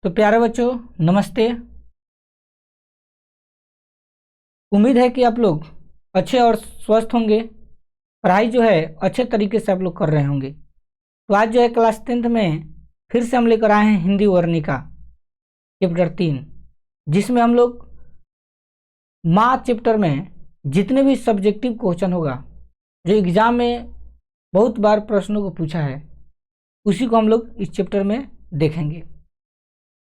तो प्यारे बच्चों नमस्ते। उम्मीद है कि आप लोग अच्छे और स्वस्थ होंगे। पढ़ाई जो है अच्छे तरीके से आप लोग कर रहे होंगे। तो आज जो है क्लास 10th में फिर से हम लेकर आए हैं हिंदी वर्णिका चैप्टर 3, जिसमें हम लोग माँ चैप्टर में जितने भी सब्जेक्टिव क्वेश्चन होगा जो एग्जाम में बहुत बार प्रश्नों को पूछा है उसी को हम लोग इस चैप्टर में देखेंगे।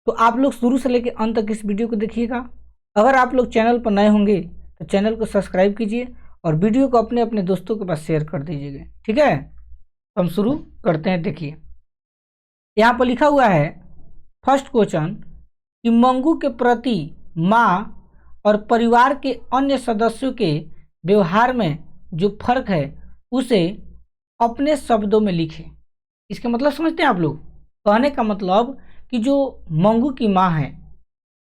तो आप लोग शुरू से लेकर अंत तक इस वीडियो को देखिएगा। अगर आप लोग चैनल पर नए होंगे तो चैनल को सब्सक्राइब कीजिए और वीडियो को अपने अपने दोस्तों के पास शेयर कर दीजिएगा। ठीक है, तो हम शुरू करते हैं। देखिए यहाँ पर लिखा हुआ है फर्स्ट क्वेश्चन कि मंगू के प्रति माँ और परिवार के अन्य सदस्यों के व्यवहार में जो फर्क है उसे अपने शब्दों में लिखें। इसका मतलब समझते हैं आप लोग? कहने का मतलब कि जो मंगू की माँ है,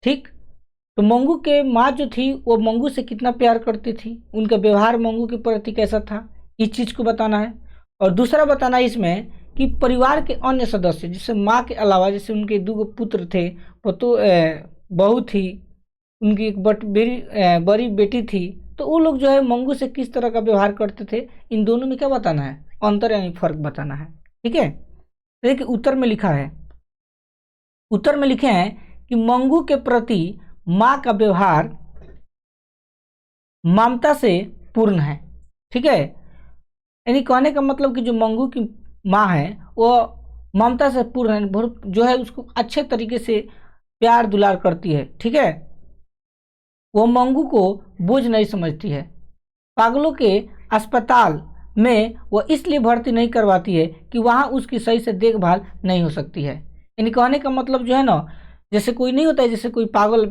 ठीक, तो मंगू के माँ जो थी वो मंगू से कितना प्यार करती थी, उनका व्यवहार मंगू के प्रति कैसा था, इस चीज़ को बताना है। और दूसरा बताना है इसमें कि परिवार के अन्य सदस्य जैसे माँ के अलावा, जैसे उनके 2 पुत्र थे, बहू थी, उनकी एक बड़ी बेटी थी, तो वो लोग जो है मंगू से किस तरह का व्यवहार करते थे, इन दोनों में क्या बताना है, अंतर यानी फर्क बताना है। ठीक है, देखिए उत्तर में लिखा है, उत्तर में लिखे हैं कि मंगू के प्रति माँ का व्यवहार ममता से पूर्ण है। ठीक है, यानी कहने का मतलब कि जो मंगू की माँ है वो ममता से पूर्ण है, जो है उसको अच्छे तरीके से प्यार दुलार करती है। ठीक है, वो मंगू को बोझ नहीं समझती है। पागलों के अस्पताल में वो इसलिए भर्ती नहीं करवाती है कि वहाँ उसकी सही से देखभाल नहीं हो सकती है। यानी कहने का मतलब जो है ना, जैसे कोई नहीं होता है, जैसे कोई पागल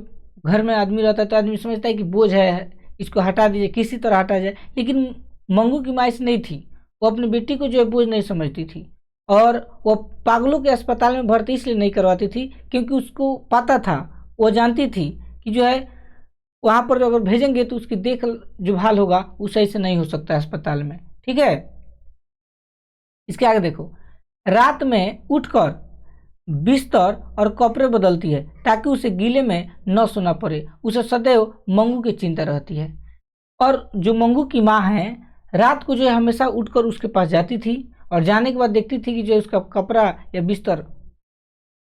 घर में आदमी रहता है तो आदमी समझता है कि बोझ है, इसको हटा दीजिए, किसी तरह हटा जाए। लेकिन मंगू की माँ ऐसी नहीं थी, वो अपनी बेटी को जो है बोझ नहीं समझती थी और वो पागलों के अस्पताल में भर्ती इसलिए नहीं करवाती थी क्योंकि उसको पता था, वो जानती थी कि जो है वहाँ पर अगर भेजेंगे तो उसकी देखभाल होगा वो सही से नहीं हो सकता अस्पताल में। ठीक है, इसके आगे देखो, रात में उठकर बिस्तर और कपड़े बदलती है ताकि उसे गीले में न सोना पड़े। उसे सदैव मंगू की चिंता रहती है। और जो मंगू की माँ है रात को जो है हमेशा उठकर उसके पास जाती थी और जाने के बाद देखती थी कि जो उसका कपड़ा या बिस्तर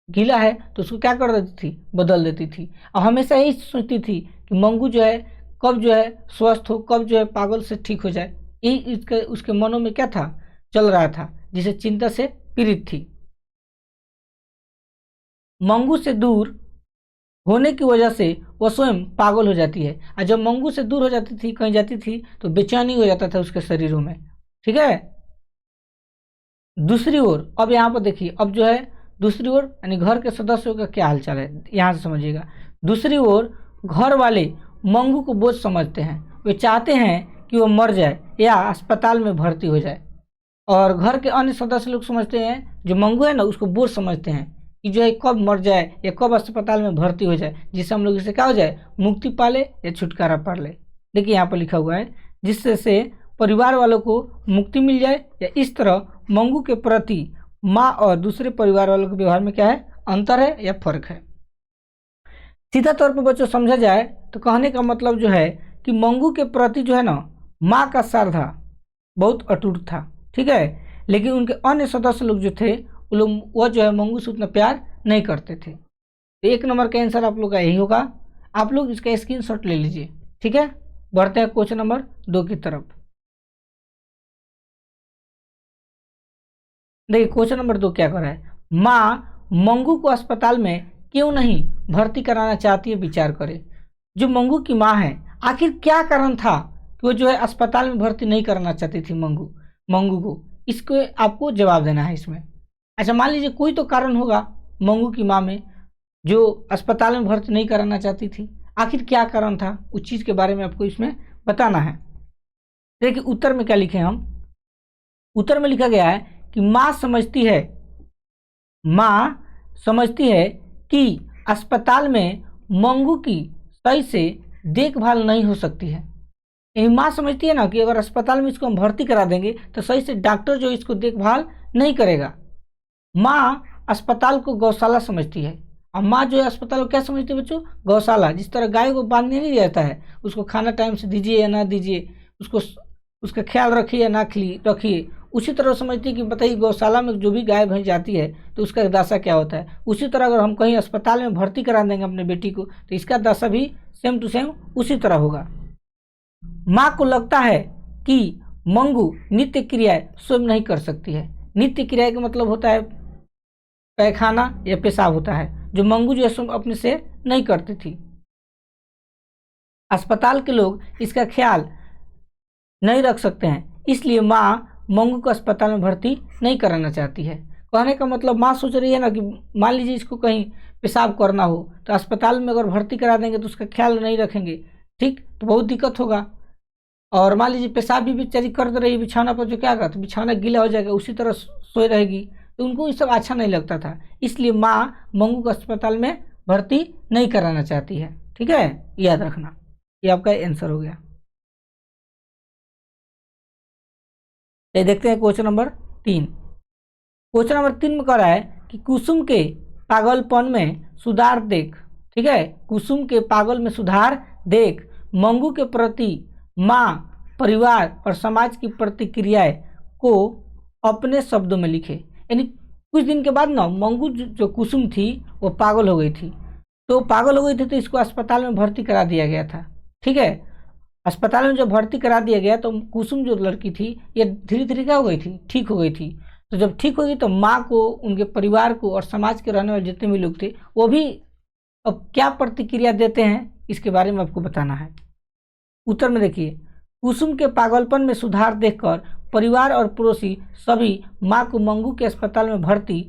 गीला है तो उसको क्या कर देती थी, बदल देती थी। और हमेशा यही सोचती थी कि मंगू जो है कब जो है स्वस्थ हो, कब जो है पागल से ठीक हो जाए। यही उसके मनों में क्या था, चल रहा था, जिसे चिंता से पीड़ित थी। मंगू से दूर होने की वजह से वह स्वयं पागल हो जाती है और जब मंगू से दूर हो जाती थी, कहीं जाती थी तो बेचैनी हो जाता था उसके शरीरों में। ठीक है, दूसरी ओर अब यहाँ पर देखिए, अब जो है दूसरी ओर यानी घर के सदस्यों का क्या हालचाल है, यहाँ से समझिएगा। दूसरी ओर घर वाले मंगू को बोझ समझते हैं, वे चाहते हैं कि वो मर जाए या अस्पताल में भर्ती हो जाए। और घर के अन्य सदस्य लोग समझते हैं, जो मंगू है ना उसको बोझ समझते हैं कि जो है कब मर जाए या कब अस्पताल में भर्ती हो जाए, जिससे हम लोग इसे क्या हो जाए, मुक्ति पा ले या छुटकारा पा ले। देखिए यहाँ पर लिखा हुआ है जिससे से परिवार वालों को मुक्ति मिल जाए, या इस तरह मंगू के प्रति माँ और दूसरे परिवार वालों के व्यवहार में क्या है, अंतर है या फर्क है। सीधा तौर पर बच्चों समझा जाए तो कहने का मतलब जो है कि मंगू के प्रति जो है ना माँ का श्रद्धा बहुत अटूट था। ठीक है, लेकिन उनके अन्य सदस्य लोग जो थे वो जो है मंगू से उतना प्यार नहीं करते थे। तो 1 नंबर का आंसर आप लोग का यही होगा। आप लोग इसका स्क्रीनशॉट ले लीजिए। ठीक है, बढ़ते हैं क्वेश्चन नंबर 2 की तरफ। देखिए क्वेश्चन नंबर 2 क्या कर रहा है, माँ मंगू को अस्पताल में क्यों नहीं भर्ती कराना चाहती है, विचार करें। जो मंगू की माँ है आखिर क्या कारण था कि वो जो है अस्पताल में भर्ती नहीं कराना चाहती थी मंगू को, इसको आपको जवाब देना है इसमें। अच्छा मान लीजिए कोई तो कारण होगा मंगू की माँ में जो अस्पताल में भर्ती नहीं कराना चाहती थी, आखिर क्या कारण था उस चीज़ के बारे में आपको इसमें बताना है। देखिए उत्तर में क्या लिखे हम, उत्तर में लिखा गया है कि माँ समझती है कि अस्पताल में मंगू की सही से देखभाल नहीं हो सकती है। यानी माँ समझती है ना कि अगर अस्पताल में इसको हम भर्ती करा देंगे तो सही से डॉक्टर जो इसको देखभाल नहीं करेगा। माँ अस्पताल को गौशाला समझती है और माँ जो है अस्पताल को क्या समझती है बच्चों? गौशाला। जिस तरह गाय को बांधने नहीं रहता है, उसको खाना टाइम से दीजिए या ना दीजिए, उसको उसका ख्याल रखिए या ना रखिए, उसी तरह समझती है कि बताइए गौशाला में जो भी गाय भैंस जाती है तो उसका दशा क्या होता है। उसी तरह अगर हम कहीं अस्पताल में भर्ती करा देंगे अपने बेटी को तो इसका दशा भी सेम टू सेम उसी तरह होगा। माँ को लगता है कि मंगू नित्य क्रियाएं स्वयं नहीं कर सकती है। नित्य क्रिया का मतलब होता है पैखाना या पेशाब होता है, जो मंगू जो है स्वयं अपने से नहीं करती थी। अस्पताल के लोग इसका ख्याल नहीं रख सकते हैं, इसलिए माँ मंगू को अस्पताल में भर्ती नहीं कराना चाहती है। कहने का मतलब माँ सोच रही है ना कि मान लीजिए इसको कहीं पेशाब करना हो तो अस्पताल में अगर भर्ती करा देंगे तो उसका ख्याल नहीं रखेंगे, ठीक, तो बहुत दिक्कत होगा। और मान लीजिए पेशाब भी बेचारी कर दे रही है बिछाना पर, जो क्या करता तो बिछाना गीला हो जाएगा, उसी तरह सोए रहेगी, तो उनको ये सब अच्छा नहीं लगता था। इसलिए माँ मंगू को अस्पताल में भर्ती नहीं कराना चाहती है। ठीक है, याद रखना, ये आपका आंसर हो गया। ये देखते हैं क्वेश्चन नंबर 3। क्वेश्चन नंबर 3 में कह रहा है कि कुसुम के पागलपन में सुधार देख, ठीक है, कुसुम के पागल में सुधार देख मंगू के प्रति माँ, परिवार और समाज की प्रतिक्रियाएं को अपने शब्दों में लिखे। यानी कुछ दिन के बाद ना मंगू जो कुसुम थी वो पागल हो गई थी, तो पागल हो गई थी तो इसको अस्पताल में भर्ती करा दिया गया था। ठीक है, अस्पताल में जब भर्ती करा दिया गया तो कुसुम जो लड़की थी ये धीरे धीरे क्या हो गई थी, ठीक हो गई थी। तो जब ठीक हो गई तो माँ को, उनके परिवार को और समाज के रहने वाले जितने भी लोग थे वो भी अब क्या प्रतिक्रिया देते हैं इसके बारे में आपको बताना है। उत्तर में देखिए, कुसुम के पागलपन में सुधार देखकर परिवार और पड़ोसी सभी माँ को मंगू के अस्पताल में भर्ती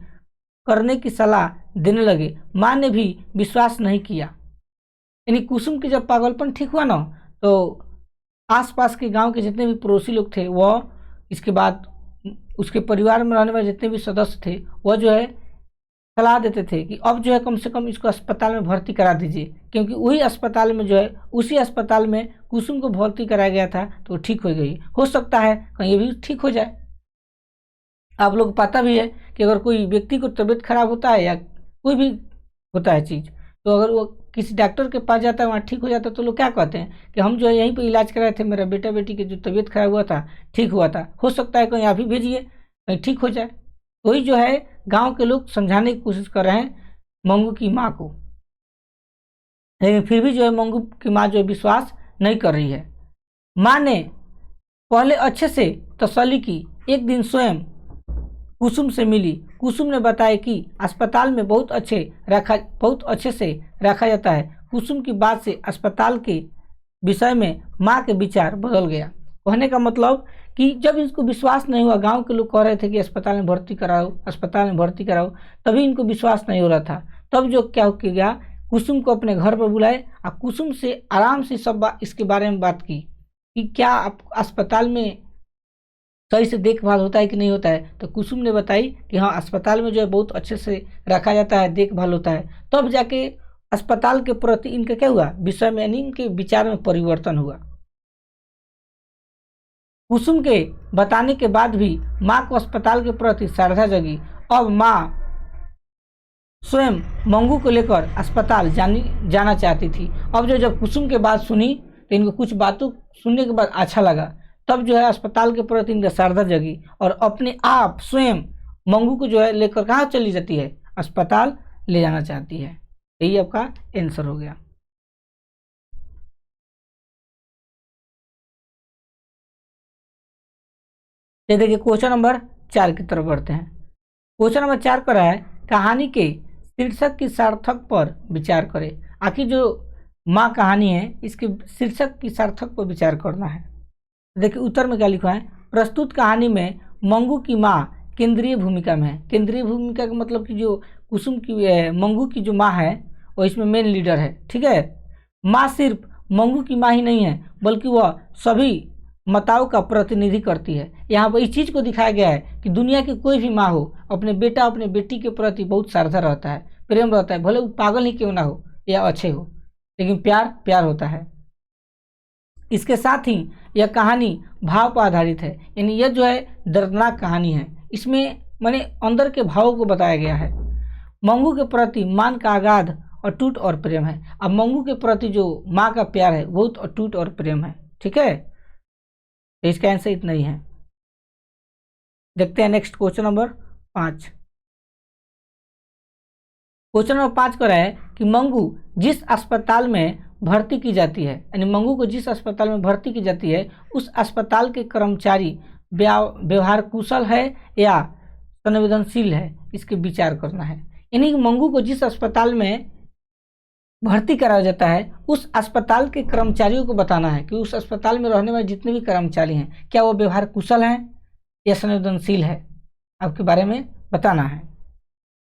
करने की सलाह देने लगे। माँ ने भी विश्वास नहीं किया। यानी कुसुम के जब पागलपन ठीक हुआ ना तो आसपास के गांव के जितने भी पड़ोसी लोग थे वह, इसके बाद उसके परिवार में रहने वाले जितने भी सदस्य थे वह जो है सलाह देते थे कि अब जो है कम से कम इसको अस्पताल में भर्ती करा दीजिए, क्योंकि वही अस्पताल में जो है, उसी अस्पताल में कुसुम को भर्ती कराया गया था तो ठीक हो गई। हो सकता है कहीं ये भी ठीक हो जाए। आप लोग पता भी है कि अगर कोई व्यक्ति को तबीयत खराब होता है या कोई भी होता है चीज़, तो अगर वो किसी डॉक्टर के पास जाता है, वहाँ ठीक हो जाता है, तो लोग क्या कहते हैं कि हम जो है यहीं पर इलाज कराए थे, मेरा बेटा बेटी की जो तबीयत खराब हुआ था ठीक हुआ था, हो सकता है कहीं आप ही भेजिए कहीं ठीक हो जाए। वही जो है गांव के लोग समझाने की कोशिश कर रहे हैं मंगू की माँ को, लेकिन फिर भी जो है मंगू की माँ जो है विश्वास नहीं कर रही है। माँ ने पहले अच्छे से तसल्ली की। एक दिन स्वयं कुसुम से मिली। कुसुम ने बताया कि अस्पताल में बहुत अच्छे से रखा जाता है। कुसुम की बात से अस्पताल के विषय में माँ के विचार बदल गया। कहने का मतलब कि जब इसको विश्वास नहीं हुआ, गांव के लोग कह रहे थे कि अस्पताल में भर्ती कराओ, अस्पताल में भर्ती कराओ, तभी इनको विश्वास नहीं हो रहा था। तब जो क्या किया, कुसुम को अपने घर पर बुलाए और कुसुम से आराम से सब इसके बारे में बात की कि क्या आप अस्पताल में सही से देखभाल होता है कि नहीं होता है। तो कुसुम ने बताई कि हाँ, अस्पताल में जो है बहुत अच्छे से रखा जाता है, देखभाल होता है। तब जाके अस्पताल के प्रति इनका क्या हुआ, विषय में यानी इनके विचार में परिवर्तन हुआ। कुसुम के बताने के बाद भी माँ को अस्पताल के प्रति श्रद्धा जगी। अब माँ स्वयं मंगू को लेकर अस्पताल जाना चाहती थी। अब जब कुसुम के बात सुनी तो इनको कुछ बातों सुनने के बाद अच्छा लगा। तब जो है अस्पताल के प्रति इनका श्रद्धा जगी और अपने आप स्वयं मंगू को जो है लेकर कहाँ चली जाती है, अस्पताल ले जाना चाहती है। यही आपका आंसर हो गया। ये देखिए क्वेश्चन नंबर 4 की तरफ बढ़ते हैं। क्वेश्चन नंबर 4 कर रहा है, कहानी के शीर्षक की सार्थक पर विचार करें। आखिर जो माँ कहानी है इसके शीर्षक की सार्थक पर विचार करना है। देखिए उत्तर में क्या लिखा है, प्रस्तुत कहानी में मंगू की माँ केंद्रीय भूमिका में है। केंद्रीय भूमिका का मतलब कि जो कुसुम की मंगू की जो माँ है वो इसमें मेन लीडर है। ठीक है, माँ सिर्फ मंगू की माँ ही नहीं है बल्कि वह सभी माताओं का प्रतिनिधि करती है। यहाँ पर इस चीज़ को दिखाया गया है कि दुनिया की कोई भी माँ हो, अपने बेटा अपने बेटी के प्रति बहुत श्रद्धा रहता है, प्रेम रहता है, भले वो पागल ही क्यों ना हो या अच्छे हो, लेकिन प्यार होता है। इसके साथ ही यह कहानी भाव पर आधारित है, यानी यह जो है दर्दनाक कहानी है। इसमें माने अंदर के भावों को बताया गया है। मंगू के प्रति मान का अगाध अटूट और प्रेम है। अब मंगू के प्रति जो माँ का प्यार है बहुत अटूट और प्रेम है। ठीक है, तो इसका आंसर इतना ही है। देखते हैं next question number 5। Question number 5 कर रहा है कि मंगू जिस अस्पताल में भर्ती की जाती है, यानी मंगू को जिस अस्पताल में भर्ती की जाती है उस अस्पताल के कर्मचारी व्यवहार कुशल है या संवेदनशील है, इसके विचार करना है। यानी मंगू को जिस अस्पताल में भर्ती कराया जाता है उस अस्पताल के कर्मचारियों को बताना है कि उस अस्पताल में रहने वाले जितने भी कर्मचारी हैं क्या वो व्यवहार कुशल हैं या संवेदनशील है, आपके बारे में बताना है।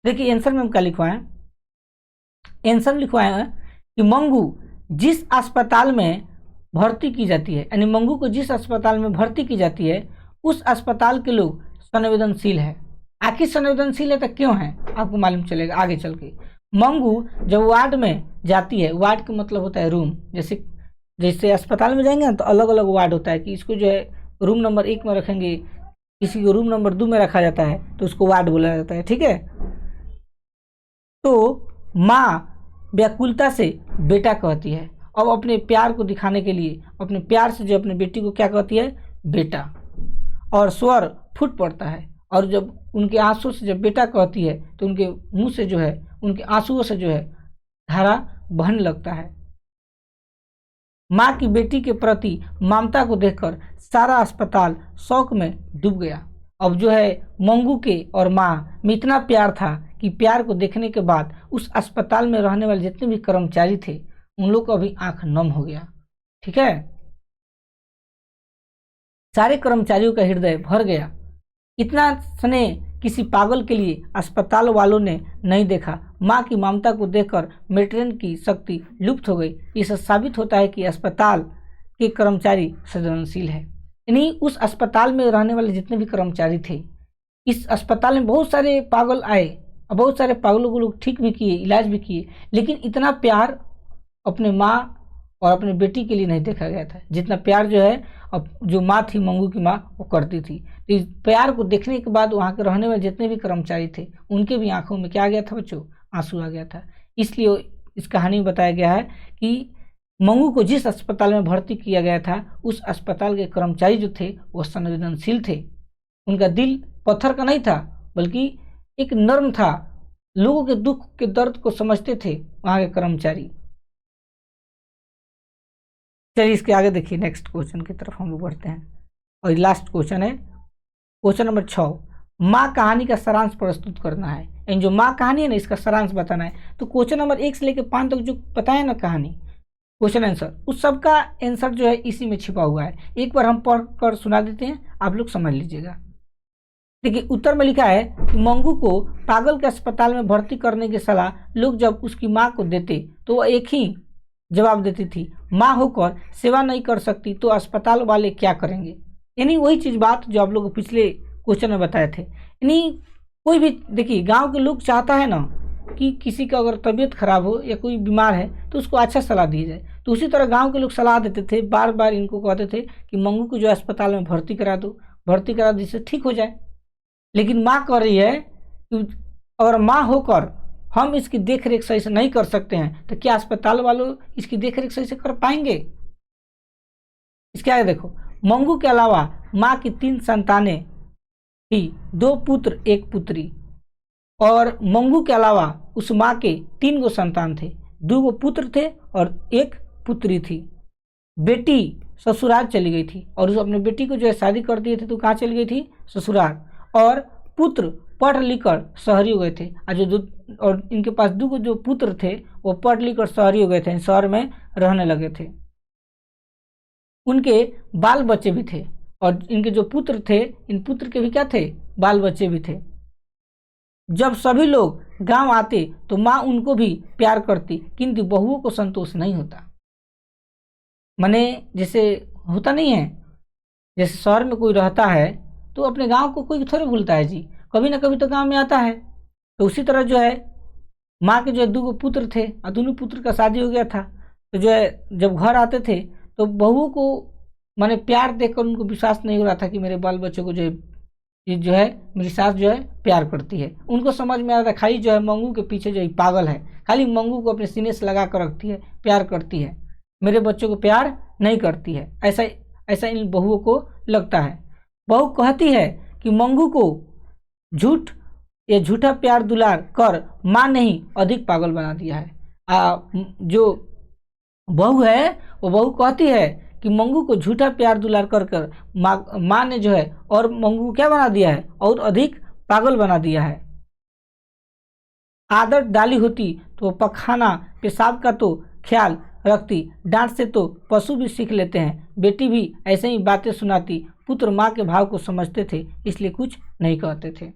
देखिए आंसर में हम क्या लिखवाएं, आंसर लिखवाए हैं कि मंगू जिस अस्पताल में भर्ती की जाती है, यानी मंगू को जिस अस्पताल में भर्ती की जाती है उस अस्पताल के लोग संवेदनशील है। आखिर संवेदनशील है तो क्यों है आपको मालूम चलेगा आगे चल के। मंगू जब वार्ड में जाती है, वार्ड का मतलब होता है रूम, जैसे जैसे अस्पताल में जाएंगे ना तो अलग अलग वार्ड होता है कि इसको जो है रूम नंबर 1 में रखेंगे, किसी को रूम नंबर 2 में रखा जाता है तो उसको वार्ड बोला जाता है। ठीक है, तो माँ व्याकुलता से बेटा कहती है। अब अपने प्यार को दिखाने के लिए अपने प्यार से जो अपने बेटी को क्या कहती है, बेटा, और स्वर फूट पड़ता है। और जब उनके आंसू से जब बेटा कहती है तो उनके मुंह से जो है, उनके आंसुओं से जो है धारा बहने लगता है। माँ की बेटी के प्रति ममता को देखकर सारा अस्पताल शौक में डूब गया। अब जो है मंगू के और माँ में इतना प्यार था कि प्यार को देखने के बाद उस अस्पताल में रहने वाले जितने भी कर्मचारी थे उन लोग का भी आंख नम हो गया। ठीक है, सारे कर्मचारियों का हृदय भर गया। इतना स्नेह किसी पागल के लिए अस्पताल वालों ने नहीं देखा। माँ की ममता को देखकर मेट्रेन की शक्ति लुप्त हो गई। इससे साबित होता है कि अस्पताल के कर्मचारी संवेदनशील है। यानी उस अस्पताल में रहने वाले जितने भी कर्मचारी थे, इस अस्पताल में बहुत सारे पागल आए और बहुत सारे पागलों को लोग ठीक भी किए, इलाज भी किए, लेकिन इतना प्यार अपने माँ और अपने बेटी के लिए नहीं देखा गया था जितना प्यार जो है अब जो माँ थी, मंगू की माँ, वो करती थी। तो इस प्यार को देखने के बाद वहाँ के रहने वाले जितने भी कर्मचारी थे उनके भी आंखों में क्या आ गया था बच्चों, आंसू आ गया था। इसलिए इस कहानी में बताया गया है कि मंगू को जिस अस्पताल में भर्ती किया गया था उस अस्पताल के कर्मचारी जो थे वो संवेदनशील थे। उनका दिल पत्थर का नहीं था बल्कि एक नर्म था, लोगों के दुख के दर्द को समझते थे वहाँ के कर्मचारी। चलिए इसके आगे देखिए, नेक्स्ट क्वेश्चन की तरफ हम लोग बढ़ते हैं और लास्ट क्वेश्चन है क्वेश्चन नंबर 6। माँ कहानी का सारांश प्रस्तुत करना है। यानी जो माँ कहानी है ना इसका सारांश बताना है। तो क्वेश्चन नंबर 1 से लेकर 5 तक जो बताया ना कहानी, क्वेश्चन आंसर, उस सब का आंसर जो है इसी में छिपा हुआ है। एक बार हम पढ़ कर सुना देते हैं, आप लोग समझ लीजिएगा। देखिए उत्तर में लिखा है कि मंगू को पागल के अस्पताल में भर्ती करने की सलाह लोग जब उसकी माँ को देते तो वह एक ही जवाब देती थी, माँ होकर सेवा नहीं कर सकती तो अस्पताल वाले क्या करेंगे। यानी वही चीज़ बात जो आप लोग पिछले क्वेश्चन में बताए थे। यानी कोई भी देखिए गांव के लोग चाहता है ना कि किसी का अगर तबीयत खराब हो या कोई बीमार है तो उसको अच्छा सलाह दी जाए। तो उसी तरह गांव के लोग सलाह देते थे, बार बार इनको कहते थे कि मंगू को जो अस्पताल में भर्ती करा दो जिससे ठीक हो जाए। लेकिन माँ कह रही है कि अगर माँ होकर हम इसकी देख रेख सही से नहीं कर सकते हैं तो क्या अस्पताल वालों इसकी देख रेख सही से कर पाएंगे। इसके आगे देखो, मंगू के अलावा माँ की 3 संतानें थी, 2 पुत्र 1 पुत्री। और मंगू के अलावा उस माँ के 3 गो संतान थे, 2 गो पुत्र थे और 1 पुत्री थी। बेटी ससुराल चली गई थी और उस अपने बेटी को जो है शादी कर दिए थे तो कहाँ चली गई थी, ससुराल। और पुत्र पढ़ लिख कर शहरी हो गए थे और इनके पास 2 जो पुत्र थे वो पढ़ लिख कर शहरी हो गए थे, शहर में रहने लगे थे। उनके बाल बच्चे भी थे और इनके जो पुत्र थे इन पुत्र के भी क्या थे, बाल बच्चे भी थे। जब सभी लोग गांव आते तो माँ उनको भी प्यार करती किंतु बहुओं को संतोष नहीं होता। माने जैसे होता नहीं है, जैसे शहर में कोई रहता है तो अपने गांव को कोई थोड़े भूलता है जी, कभी ना कभी तो गांव में आता है। तो उसी तरह जो है माँ के जो है 2 पुत्र थे और दोनों पुत्र का शादी हो गया था तो जो है जब घर आते थे तो बहुओं को माने प्यार देखकर उनको विश्वास नहीं हो रहा था कि मेरे बाल बच्चों को जो है ये जो है मेरी सास जो है प्यार करती है। उनको समझ में आ रहा है खाली जो है मंगू के पीछे जो है पागल है, खाली मंगू को अपने सीने से लगा कर रखती है, प्यार करती है, मेरे बच्चों को प्यार नहीं करती है। ऐसा ऐसा इन बहुओं को लगता है। बहू कहती है कि मंगू को झूठ या झूठा प्यार दुलार कर माँ ने ही अधिक पागल बना दिया है। जो बहू है वो बहू कहती है कि मंगू को झूठा प्यार दुलार कर कर माँ ने जो है और मंगू को क्या बना दिया है, और अधिक पागल बना दिया है। आदत डाली होती तो पखाना पेशाब का तो ख्याल रखती, डांट से तो पशु भी सीख लेते हैं। बेटी भी ऐसे ही बातें सुनाती, पुत्र माँ के भाव को समझते थे इसलिए कुछ नहीं कहते थे।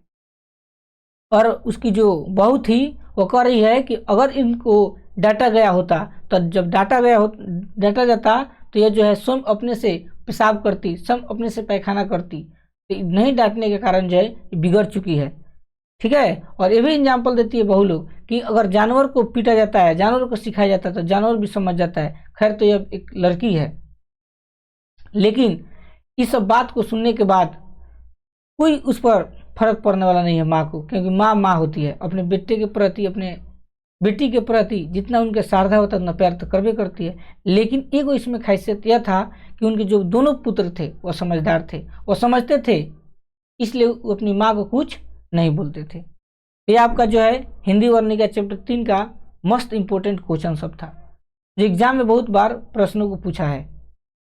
और उसकी जो बहू थी वो कह रही है कि अगर इनको डांटा गया होता तो जब डांटा जाता तो यह जो है स्वयं अपने से पेशाब करती, स्वयं अपने से पैखाना करती। तो नहीं डांटने के कारण जो है बिगड़ चुकी है। ठीक है। और ये भी एग्जाम्पल देती है बहू लोग कि अगर जानवर को पीटा जाता है, जानवर को सिखाया जाता है तो जानवर भी समझ जाता है। खैर तो यह एक लड़की है, लेकिन इस सब बात को सुनने के बाद कोई उस पर फर्क पड़ने वाला नहीं है माँ को, क्योंकि माँ माँ होती है। अपने बेटे के प्रति, अपने बेटी के प्रति जितना उनके श्रद्धा होता है उतना प्यार तो करबे करती है। लेकिन एक इसमें खासियत यह था कि उनके जो दोनों पुत्र थे वो समझदार थे, वो समझते थे, इसलिए वो अपनी माँ को कुछ नहीं बोलते थे। ये आपका जो है हिंदी वर्णिका चैप्टर 3 का मस्त इंपॉर्टेंट क्वेश्चन सब था, जो एग्जाम में बहुत बार प्रश्नों को पूछा है।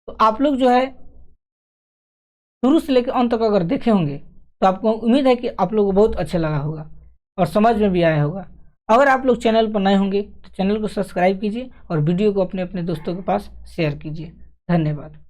तो आप लोग जो है शुरू से लेकर अंत तक अगर देखे होंगे तो आपको उम्मीद है कि आप लोगों को बहुत अच्छा लगा होगा और समझ में भी आया होगा। अगर आप लोग चैनल पर नए होंगे तो चैनल को सब्सक्राइब कीजिए और वीडियो को अपने अपने दोस्तों के पास शेयर कीजिए। धन्यवाद।